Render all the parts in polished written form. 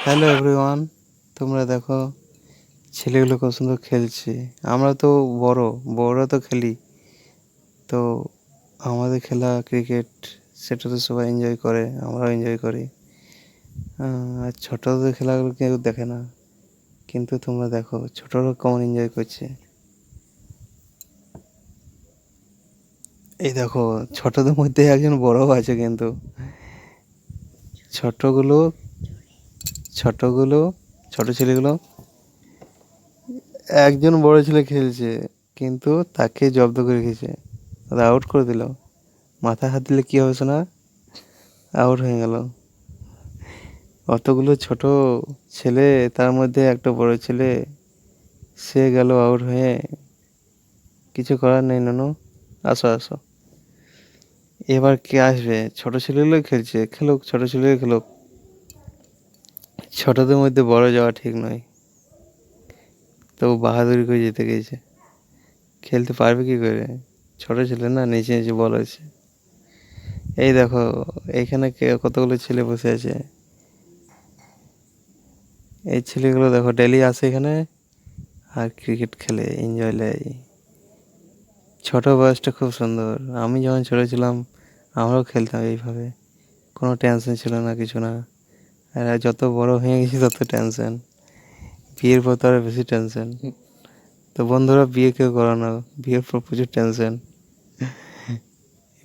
Hello everyone, তোমরা দেখো ছেলেগুলো কত সুন্দর খেলছে। আমরা তো বড়রা তো খেলি, তো আমাদের খেলা ক্রিকেট, সেটা তো সবাই এনজয় করে, আমরাও এনজয় করি। আর ছোটদের খেলাগুলো কেউ দেখে না, কিন্তু তোমরা দেখো ছোটরা কেমন এনজয় করছে। এই দেখো ছোটদের মধ্যে একজন বড়ও আছে, কিন্তু ছোটগুলো ছোটগুলো ছোট ছেলেগুলো, একজন বড় ছেলে খেলছে, কিন্তু তাকে জব্দ করে রেখেছে, আউট করে দিল। মাথায় হাত দিলে কী হবে শোনা? আউট হয়ে গেল। অতগুলো ছোট ছেলে, তার মধ্যে একটা বড় ছেলে, সে গেল আউট হয়ে। কিছু করার নেই নানু, আসো আসো। এবার কে আসবে? ছোট ছেলেগুলোই খেলছে, খেলুক, ছোট ছেলে খেলুক। ছোটদের মধ্যে বড় যাওয়া ঠিক নয়, তবু বাহাদুরি করে জিতে গেছে। খেলতে পারবে কি করে? ছোট ছেলে না, নিচে নিচে বল আছে। এই দেখো এইখানে কতগুলো ছেলে বসে আছে। এই ছেলেগুলো দেখো ডেলি আসে এখানে আর ক্রিকেট খেলে, এনজয় নেয়। ছোট বয়সটা খুব সুন্দর। আমি যখন ছোট ছিলাম আমরাও খেলতাম এইভাবে, কোনো টেনশন ছিল না, কিছু না। আর যত বড় হয়ে গেছি তত টেনশন, বিয়ের পর তো আরও বেশি টেনশন। তো বন্ধুরা, বিয়ে কেউ করো না, বিয়ের পর প্রচুর টেনশন।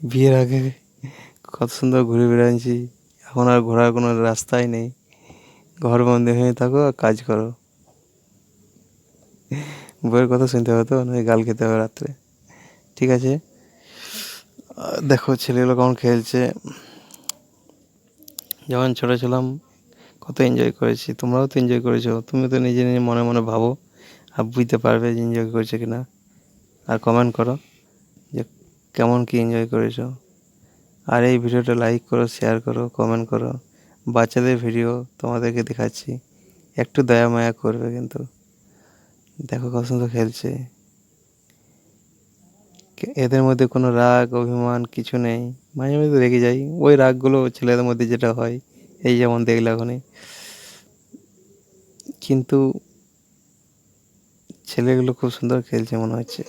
বিয়ের আগে কত সুন্দর ঘুরে বেড়াচ্ছি, এখন আর ঘোরার কোনো রাস্তাই নেই। ঘর বন্দি হয়ে থাকো আর কাজ করো। বইয়ের কথা শুনতে হবে তো, নয় গাল খেতে হবে রাত্রে। ঠিক আছে, দেখো ছেলেগুলো কেমন খেলছে। যখন ছোটো ছিলাম কত এনজয় করেছি, তোমরাও তো এনজয় করেছো। তুমি তো নিজে নিজে মনে মনে ভাবো আর বুঝতে পারবে যে এনজয় করেছো কি না। আর কমেন্ট করো যে কেমন কি এনজয় করেছো। আর এই ভিডিওটা লাইক করো, শেয়ার করো, কমেন্ট করো। বাচ্চাদের ভিডিও তোমাদেরকে দেখাচ্ছি, একটু দয়া মায়া করবে কিন্তু। দেখো কত সুন্দর খেলছে। এদের মধ্যে কোনো রাগ অভিমান কিছু নেই। মাঝে মাঝে রেগে যাই, ওই রাগগুলো ছেলেদের মধ্যে যেটা হয়, এই যেমন দেখলে এখনই। কিন্তু ছেলেগুলো খুব সুন্দর খেলছে মনে হচ্ছে।